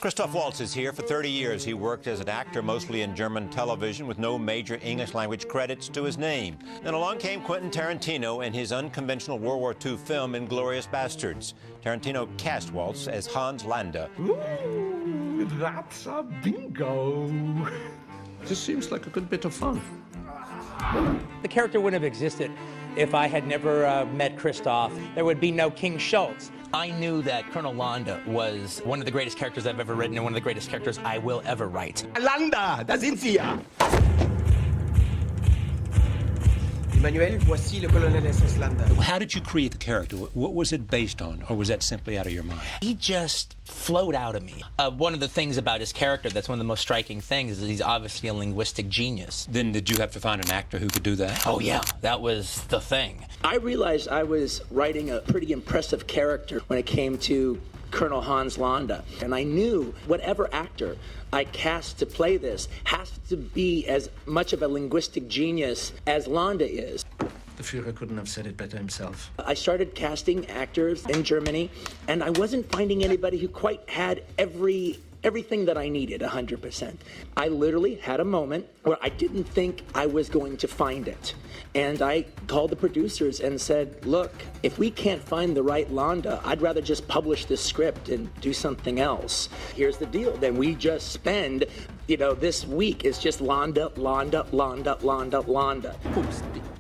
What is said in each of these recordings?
Christoph Waltz is here. For 30 years, he worked as an actor, mostly in German television, with no major English-language credits to his name. Then along came Quentin Tarantino and his unconventional World War II film, Inglourious Basterds. Tarantino cast Waltz as Hans Landa. Ooh, that's a bingo. This seems like a good bit of fun. The character wouldn't have existed if I had never met Christoph. There would be no King Schultz. I knew that Colonel Landa was one of the greatest characters I've ever written and one of the greatest characters I will ever write. Landa, da sind Sie ja. Emmanuel, voici le colonel SS Landa. How did you create the character? What was it based on, or was that simply out of your mind? He just flowed out of me. One of the things about his character that's one of the most striking things is that he's obviously a linguistic genius. Then did you have to find an actor who could do that? Oh yeah, that was the thing. I realized I was writing a pretty impressive character when it came to Colonel Hans Landa. And I knew whatever actor I cast to play this has to be as much of a linguistic genius as Landa is. The Führer couldn't have said it better himself. I started casting actors in Germany, and I wasn't finding anybody who quite had everything that I needed 100%. I literally had a moment where I didn't think I was going to find it. And I called the producers and said, look, if we can't find the right Landa, I'd rather just publish this script and do something else. Here's the deal. Then we just spend, this week is just Landa, Landa, Landa, Landa, Landa.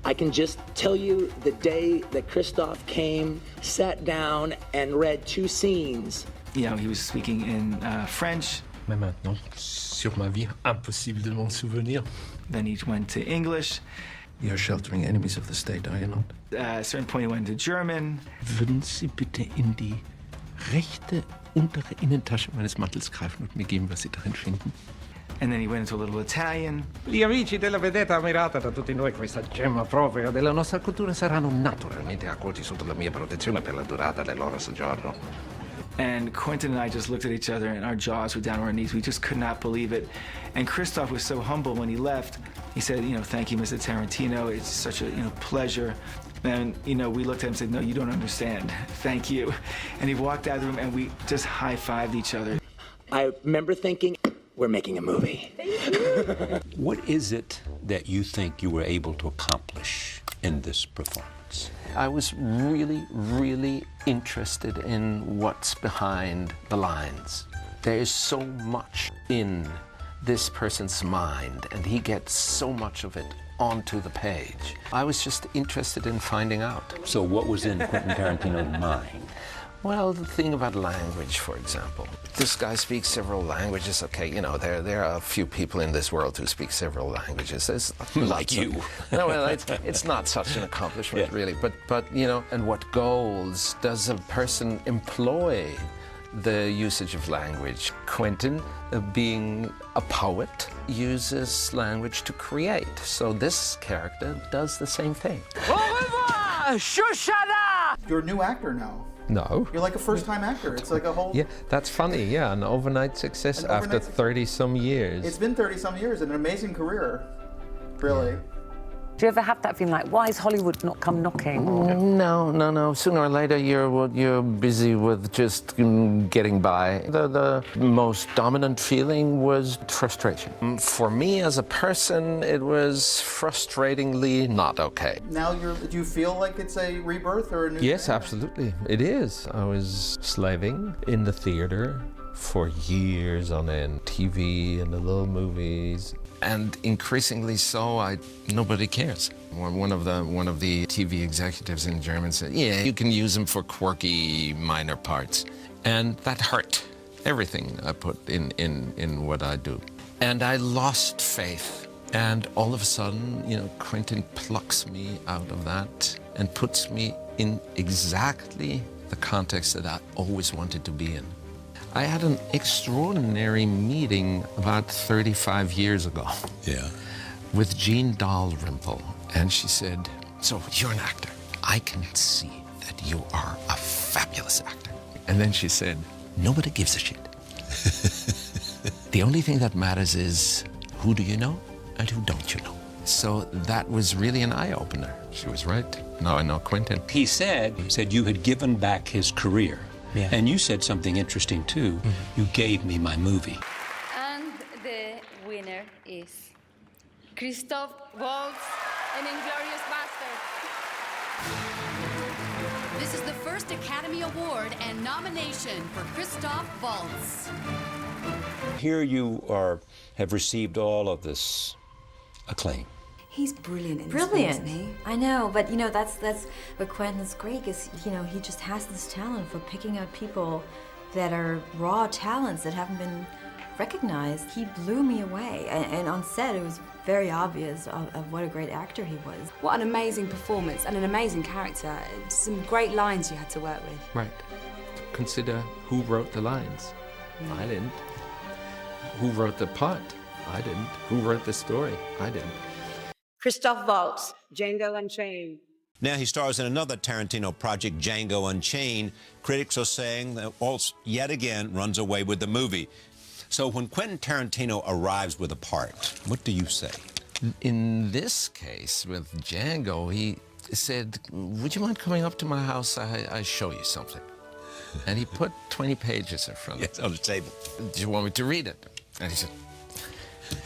I can just tell you the day that Christoph came, sat down, and read 2 scenes. He was speaking in French. Mais maintenant, sur ma vie, impossible de m'en souvenir. Then he went to English. You're sheltering enemies of the state, are you not? At a certain point, he went to German. Würden Sie bitte in die rechte untere Innentasche meines Mantels greifen und mir geben, was Sie darin finden? And then he went into a little Italian. Gli amici della vedetta ammirata da tutti noi, questa gemma propria della nostra cultura, saranno naturalmente accolti sotto la mia protezione per la durata del loro soggiorno. And Quentin and I just looked at each other and our jaws were down on our knees. We just could not believe it. And Christoph was so humble when he left. He said, thank you, Mr. Tarantino. It's such a, pleasure. And, we looked at him and said, no, you don't understand. Thank you. And he walked out of the room and we just high-fived each other. I remember thinking, we're making a movie. What is it that you think you were able to accomplish in this performance? I was really, really interested in what's behind the lines. There is so much in this person's mind, and he gets so much of it onto the page. I was just interested in finding out. So what was in Quentin Tarantino's mind? Well, the thing about language, for example. This guy speaks several languages. Okay, there are a few people in this world who speak several languages. There's like you. No, well, it's not such an accomplishment, really. But and what goals does a person employ the usage of language? Quentin, being a poet, uses language to create. So this character does the same thing. Au revoir, Shoshana! You're a new actor now. No. You're like a first-time actor. It's like a whole... Yeah, that's funny, yeah, an overnight success after 30-some years. It's been 30-some years, and an amazing career, really. Yeah. Do you ever have that feeling like, why is Hollywood not come knocking? No. Sooner or later, you're busy with just getting by. The most dominant feeling was frustration. For me as a person, it was frustratingly not okay. Now, do you feel like it's a rebirth or a new... Yes, absolutely. It is. I was slaving in the theater for years on end, TV and the little movies. And increasingly so, nobody cares. One of the TV executives in German said, "Yeah, you can use them for quirky minor parts," and that hurt everything I put in what I do. And I lost faith. And all of a sudden, Quentin plucks me out of that and puts me in exactly the context that I always wanted to be in. I had an extraordinary meeting about 35 years ago. Yeah. With Jean Dalrymple, and she said, "So you're an actor. I can see that you are a fabulous actor." And then she said, "Nobody gives a shit. The only thing that matters is who do you know and who don't you know." So that was really an eye-opener. She was right. Now I know Quentin. He said you had given back his career. Yeah. And you said something interesting, too. You gave me my movie. And the winner is Christoph Waltz in Inglourious Basterds. This is the first Academy Award and nomination for Christoph Waltz. Here you have received all of this acclaim. He's brilliant in Brilliant. this film, isn't he? I know, but you know, that's where Quentin's great, is, you know, he just has this talent for picking out people that are raw talents that haven't been recognized. He blew me away, and on set it was very obvious of what a great actor he was. What an amazing performance and an amazing character. Some great lines you had to work with. Right. Consider who wrote the lines. I didn't. Who wrote the part? I didn't. Who wrote the story? I didn't. Christoph Waltz, Django Unchained. Now he stars in another Tarantino project, Django Unchained. Critics are saying that Waltz yet again runs away with the movie. So when Quentin Tarantino arrives with a part, what do you say? In this case, with Django, he said, would you mind coming up to my house? I show you something. And he put 20 pages in front of me. On the table. Do you want me to read it? And he said,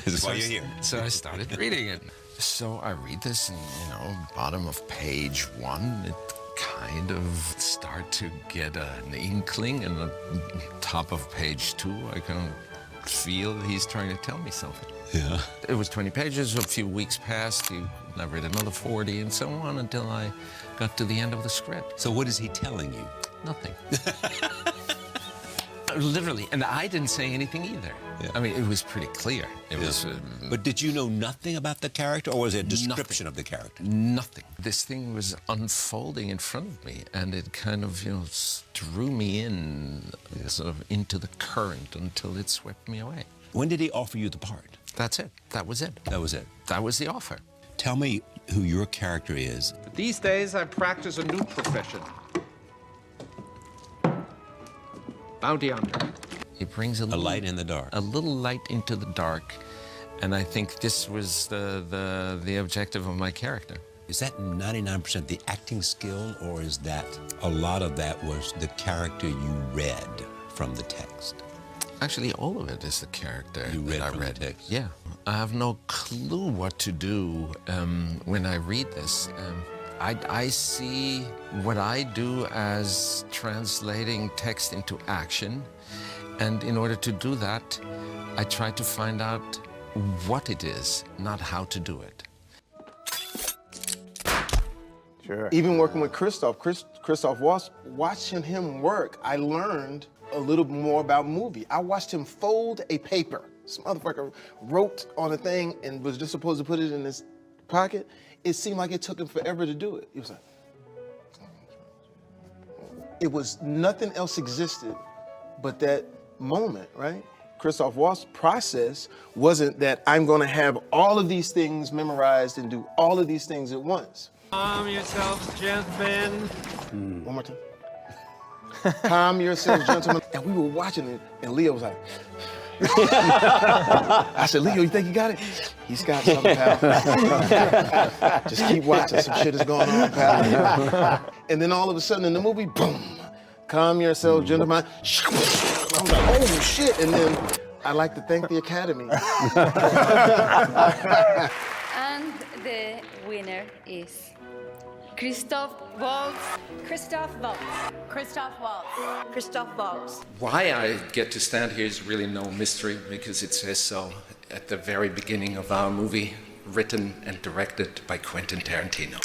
this is why you're here. So I started reading it. So I read this, and, you know, bottom of page 1, it kind of start to get an inkling, and the top of page 2, I kind of feel he's trying to tell me something. Yeah. It was 20 pages, a few weeks passed, I read another 40, and so on, until I got to the end of the script. So what is he telling you? Nothing. Literally, and I didn't say anything either. Yeah. I mean, it was pretty clear. It was. But did you know nothing about the character, or was it a description of the character? Nothing. This thing was unfolding in front of me, and it kind of, you know, drew me in, sort of into the current until it swept me away. When did he offer you the part? That's it. That was it. That was it. That was the offer. Tell me who your character is. These days, I practice a new profession. Bounty hunter. It brings a light in the dark. A little light into the dark, and I think this was the objective of my character. Is that 99% the acting skill, or is that a lot of that was the character you read from the text? Actually, all of it is the character you read that I from read. The text. Yeah, I have no clue what to do when I read this. I see what I do as translating text into action, and in order to do that, I try to find out what it is, not how to do it. Sure. Even working with Christoph Waltz, watching him work, I learned a little more about movie. I watched him fold a paper. This motherfucker wrote on a thing and was just supposed to put it in his pocket. It seemed like it took him forever to do it. He was like, it was nothing else existed but that moment, right? Christoph Waltz's process wasn't that I'm gonna have all of these things memorized and do all of these things at once. Calm yourselves, gentlemen. One more time. Calm yourselves, gentlemen. And we were watching it, and Leo was like, I said, Leo, you think you got it? He's got something, pal. Just keep watching. Some shit is going on, pal. And then all of a sudden in the movie, boom. Calm yourselves, gentlemen. I'm like, oh, shit. And then I'd like to thank the Academy. And the winner is Christoph Waltz. Christoph Waltz. Christoph Waltz. Christoph Waltz. Why I get to stand here is really no mystery, because it says so at the very beginning of our movie, written and directed by Quentin Tarantino.